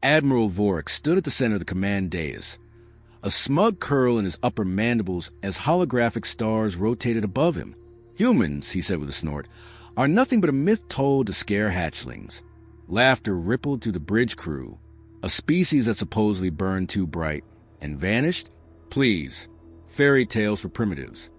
Admiral Vork stood at the center of the command dais, a smug curl in his upper mandibles as holographic stars rotated above him. "Humans," he said with a snort, "are nothing but a myth told to scare hatchlings." Laughter rippled through the bridge crew. A species that supposedly burned too bright and vanished? Please. Fairy tales for primitives.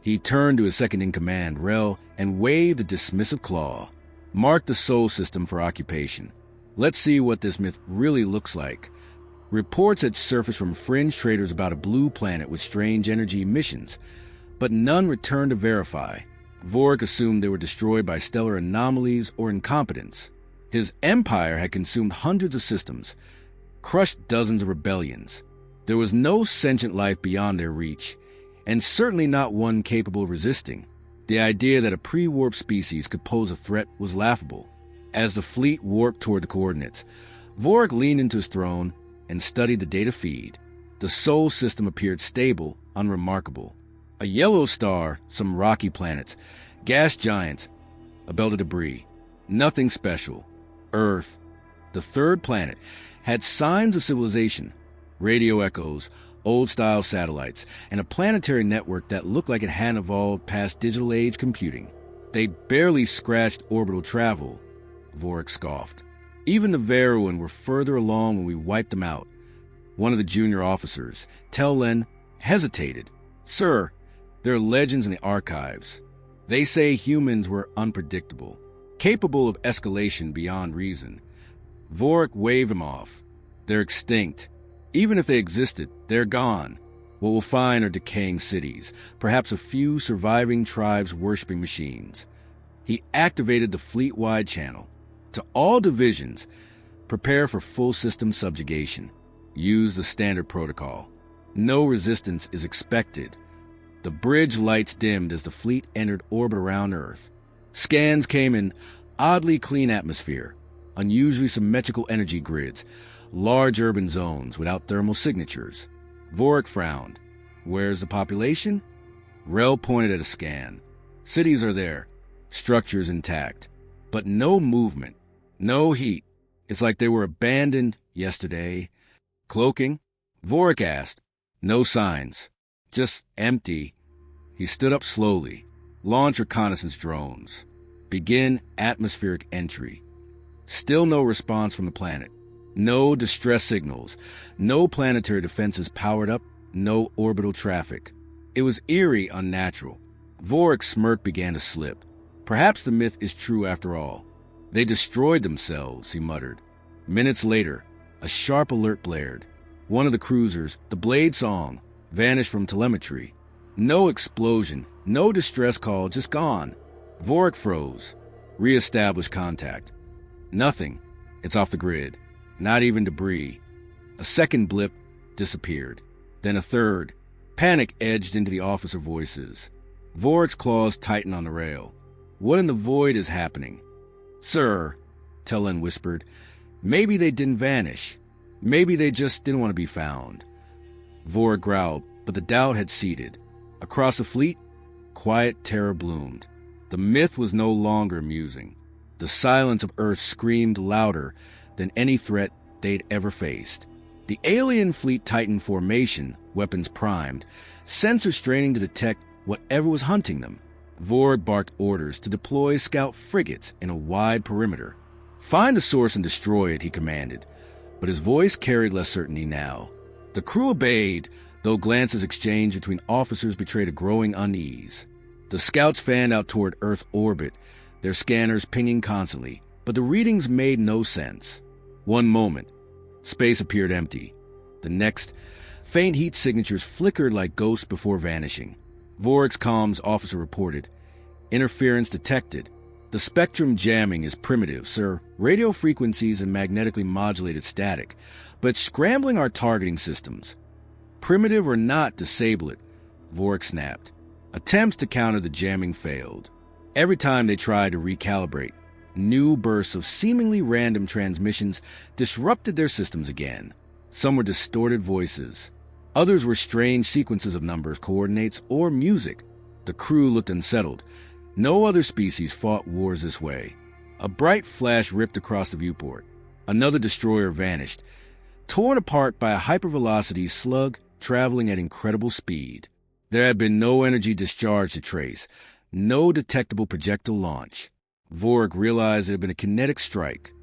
He turned to his second-in-command, Rel, and waved a dismissive claw. "Mark the Sol system for occupation. Let's see what this myth really looks like." Reports had surfaced from fringe traders about a blue planet with strange energy emissions, but none returned to verify. Vork assumed they were destroyed by stellar anomalies or incompetence. His empire had consumed hundreds of systems, crushed dozens of rebellions. There was no sentient life beyond their reach, and certainly not one capable of resisting. The idea that a pre-warp species could pose a threat was laughable. As the fleet warped toward the coordinates, Vork leaned into his throne and studied the data feed. The Sol system appeared stable, unremarkable. A yellow star, some rocky planets, gas giants, a belt of debris. Nothing special. Earth, the third planet, had signs of civilization, radio echoes, old-style satellites, and a planetary network that looked like it hadn't evolved past digital age computing. They barely scratched orbital travel, Vork scoffed. Even the Veruin were further along when we wiped them out. One of the junior officers, Tellen, hesitated. "Sir, there are legends in the archives. They say humans were unpredictable, capable of escalation beyond reason." Vork waved him off. "They're extinct. Even if they existed, they're gone. What we'll find are decaying cities, perhaps a few surviving tribes worshipping machines." He activated the fleet-wide channel. "To all divisions, prepare for full system subjugation. Use the standard protocol. No resistance is expected." The bridge lights dimmed as the fleet entered orbit around Earth. Scans came in oddly clean atmosphere, unusually symmetrical energy grids, large urban zones without thermal signatures. Vork frowned. "Where's the population?" Rel pointed at a scan. "Cities are there, structures intact, but no movement. No heat. It's like they were abandoned yesterday." "Cloaking?" Vork asked. "No signs. Just empty." He stood up slowly. "Launch reconnaissance drones. Begin atmospheric entry." Still no response from the planet. No distress signals. No planetary defenses powered up. No orbital traffic. It was eerie unnatural. Vork's smirk began to slip. Perhaps the myth is true after all. "They destroyed themselves," he muttered. Minutes later, a sharp alert blared. One of the cruisers, the Blade Song, vanished from telemetry. No explosion, no distress call, just gone. Vork froze. Re-established contact. Nothing. It's off the grid. Not even debris. A second blip disappeared. Then a third. Panic edged into the officer voices. Vork's claws tightened on the rail. "What in the void is happening?" "Sir," Tellen whispered, "maybe they didn't vanish. Maybe they just didn't want to be found." Vork growled, but the doubt had seeded. Across the fleet, quiet terror bloomed. The myth was no longer amusing. The silence of Earth screamed louder than any threat they'd ever faced. The alien fleet tightened formation, weapons primed, sensors straining to detect whatever was hunting them. Vork barked orders to deploy scout frigates in a wide perimeter. "Find the source and destroy it," he commanded, but his voice carried less certainty now. The crew obeyed, though glances exchanged between officers betrayed a growing unease. The scouts fanned out toward Earth orbit, their scanners pinging constantly, but the readings made no sense. One moment, space appeared empty. The next, faint heat signatures flickered like ghosts before vanishing. Vork's comms officer reported. "Interference detected. The spectrum jamming is primitive, sir. Radio frequencies and magnetically modulated static, but scrambling our targeting systems." "Primitive or not, disable it," Vork snapped. Attempts to counter the jamming failed. Every time they tried to recalibrate, new bursts of seemingly random transmissions disrupted their systems again. Some were distorted voices. Others were strange sequences of numbers, coordinates, or music. The crew looked unsettled. No other species fought wars this way. A bright flash ripped across the viewport. Another destroyer vanished, torn apart by a hypervelocity slug traveling at incredible speed. There had been no energy discharge to trace, no detectable projectile launch. Vorik realized it had been a kinetic strike,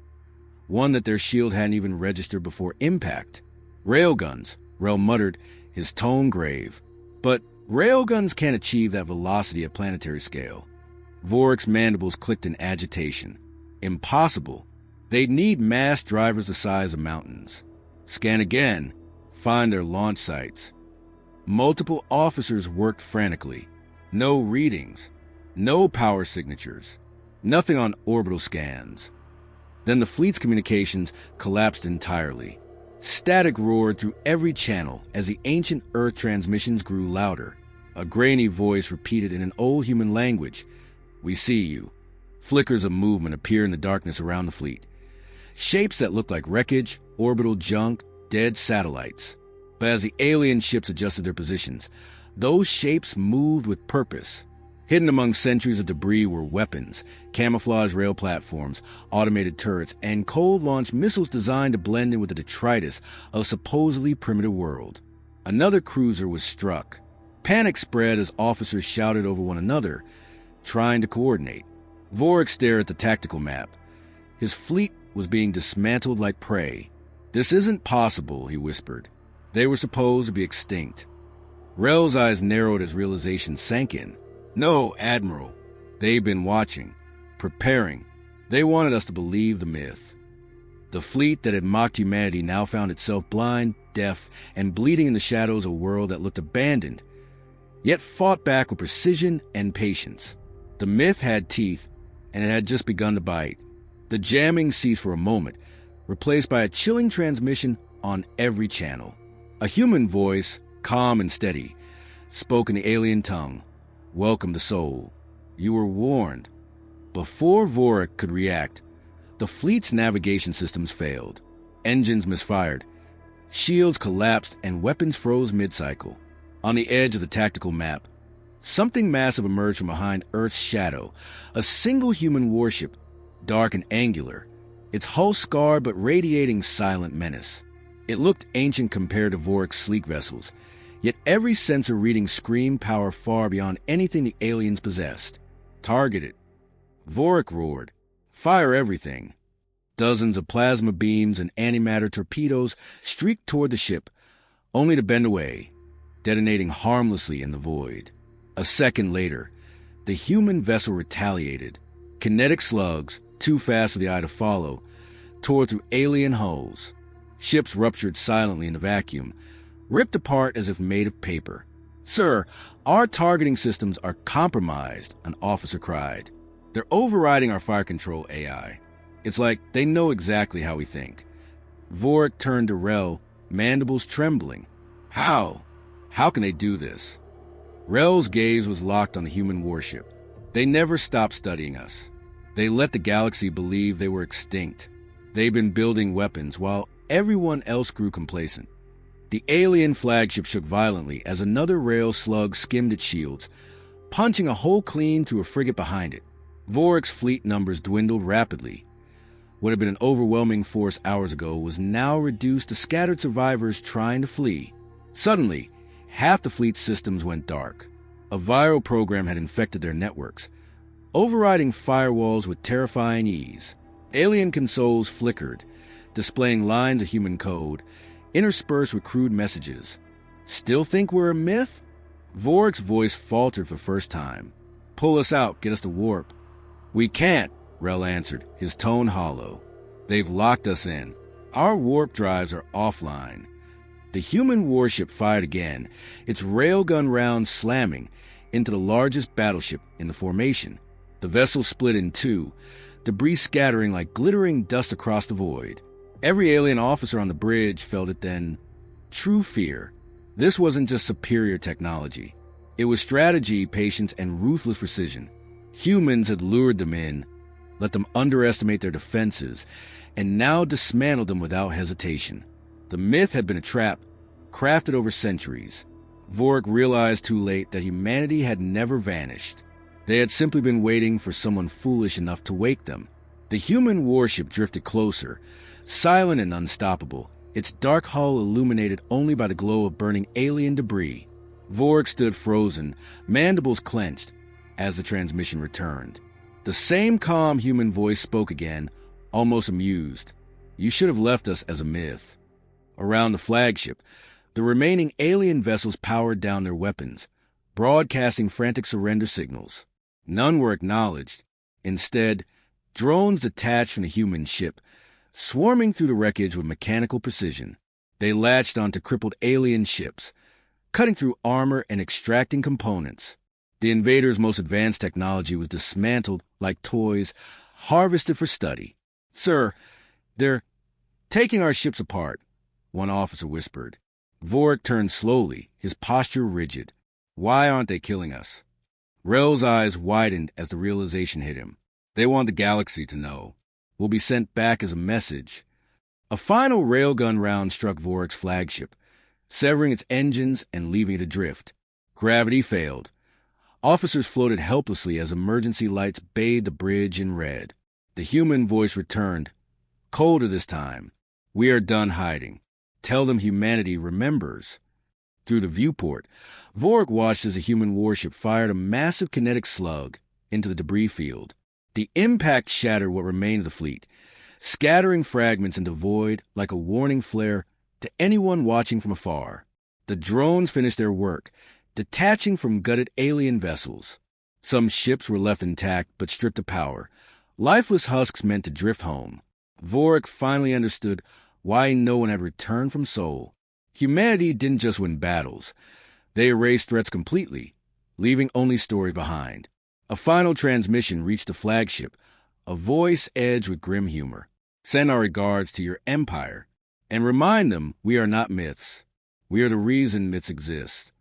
one that their shield hadn't even registered before impact. Railguns, Rel muttered, his tone grave. But railguns can't achieve that velocity at planetary scale. Vorik's mandibles clicked in agitation. Impossible. They'd need mass drivers the size of mountains. Scan again. Find their launch sites. Multiple officers worked frantically. No readings. No power signatures. Nothing on orbital scans. Then the fleet's communications collapsed entirely. Static roared through every channel as the ancient Earth transmissions grew louder. A grainy voice repeated in an old human language, "We see you." Flickers of movement appear in the darkness around the fleet. Shapes that looked like wreckage, orbital junk, dead satellites. But as the alien ships adjusted their positions, those shapes moved with purpose. Hidden among centuries of debris were weapons, camouflage rail platforms, automated turrets, and cold-launched missiles designed to blend in with the detritus of a supposedly primitive world. Another cruiser was struck. Panic spread as officers shouted over one another, trying to coordinate. Vorik stared at the tactical map. His fleet was being dismantled like prey. "This isn't possible," he whispered. "They were supposed to be extinct." Rel's eyes narrowed as realization sank in. "No, Admiral. They've been watching, preparing. They wanted us to believe the myth." The fleet that had mocked humanity now found itself blind, deaf, and bleeding in the shadows of a world that looked abandoned, yet fought back with precision and patience. The myth had teeth, and it had just begun to bite. The jamming ceased for a moment, replaced by a chilling transmission on every channel. A human voice, calm and steady, spoke in the alien tongue. "Welcome to Sol. You were warned." Before Vorik could react, the fleet's navigation systems failed. Engines misfired. Shields collapsed and weapons froze mid-cycle. On the edge of the tactical map, something massive emerged from behind Earth's shadow. A single human warship, dark and angular, its hull scarred but radiating silent menace. It looked ancient compared to Vorik's sleek vessels, yet every sensor reading screamed power far beyond anything the aliens possessed. "Target it." Vorik roared. "Fire everything." Dozens of plasma beams and antimatter torpedoes streaked toward the ship, only to bend away, detonating harmlessly in the void. A second later, the human vessel retaliated. Kinetic slugs, too fast for the eye to follow, tore through alien hulls. Ships ruptured silently in the vacuum, ripped apart as if made of paper. "Sir, our targeting systems are compromised," an officer cried. "They're overriding our fire control AI. It's like they know exactly how we think." Vorik turned to Rel, mandibles trembling. How? How can they do this?" Rel's gaze was locked on the human warship. "They never stopped studying us. They let the galaxy believe they were extinct. They've been building weapons while everyone else grew complacent." The alien flagship shook violently as another rail slug skimmed its shields, punching a hole clean through a frigate behind it. Vorik's fleet numbers dwindled rapidly. What had been an overwhelming force hours ago was now reduced to scattered survivors trying to flee. Suddenly, half the fleet's systems went dark. A viral program had infected their networks, overriding firewalls with terrifying ease. Alien consoles flickered, displaying lines of human code, interspersed with crude messages. "Still think we're a myth?" Vorik's voice faltered for the first time. "Pull us out, get us to warp." "We can't," Rel answered, his tone hollow. "They've locked us in. Our warp drives are offline." The human warship fired again, its railgun rounds slamming into the largest battleship in the formation. The vessel split in two, debris scattering like glittering dust across the void. Every alien officer on the bridge felt it then. True fear. This wasn't just superior technology. It was strategy, patience, and ruthless precision. Humans had lured them in, let them underestimate their defenses, and now dismantled them without hesitation. The myth had been a trap, crafted over centuries. Vorik realized too late that humanity had never vanished. They had simply been waiting for someone foolish enough to wake them. The human warship drifted closer, silent and unstoppable, its dark hull illuminated only by the glow of burning alien debris. Vorik stood frozen, mandibles clenched, as the transmission returned. The same calm human voice spoke again, almost amused. "You should have left us as a myth." Around the flagship, the remaining alien vessels powered down their weapons, broadcasting frantic surrender signals. None were acknowledged. Instead, drones detached from the human ship, swarming through the wreckage with mechanical precision. They latched onto crippled alien ships, cutting through armor and extracting components. The invaders' most advanced technology was dismantled like toys harvested for study. "Sir, they're taking our ships apart," one officer whispered. Vorik turned slowly, his posture rigid. "Why aren't they killing us?" Rel's eyes widened as the realization hit him. "They want the galaxy to know. Will be sent back as a message." A final railgun round struck Vorik's flagship, severing its engines and leaving it adrift. Gravity failed. Officers floated helplessly as emergency lights bathed the bridge in red. The human voice returned, colder this time. "We are done hiding. Tell them humanity remembers." Through the viewport, Vorik watched as a human warship fired a massive kinetic slug into the debris field. The impact shattered what remained of the fleet, scattering fragments into void like a warning flare to anyone watching from afar. The drones finished their work, detaching from gutted alien vessels. Some ships were left intact but stripped of power, lifeless husks meant to drift home. Vorik finally understood why no one had returned from Sol. Humanity didn't just win battles. They erased threats completely, leaving only stories behind. A final transmission reached the flagship, a voice edged with grim humor. "Send our regards to your empire, and remind them we are not myths. We are the reason myths exist."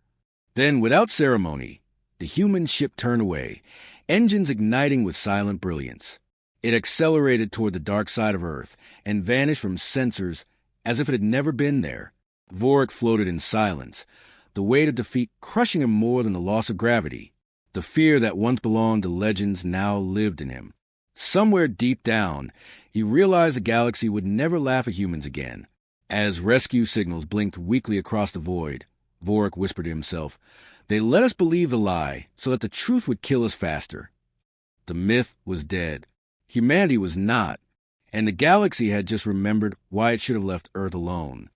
Then, without ceremony, the human ship turned away, engines igniting with silent brilliance. It accelerated toward the dark side of Earth and vanished from sensors as if it had never been there. Vorik floated in silence, the weight of defeat crushing him more than the loss of gravity. The fear that once belonged to legends now lived in him. Somewhere deep down, he realized the galaxy would never laugh at humans again. As rescue signals blinked weakly across the void, Vorik whispered to himself, "They let us believe the lie so that the truth would kill us faster." The myth was dead. Humanity was not, and the galaxy had just remembered why it should have left Earth alone.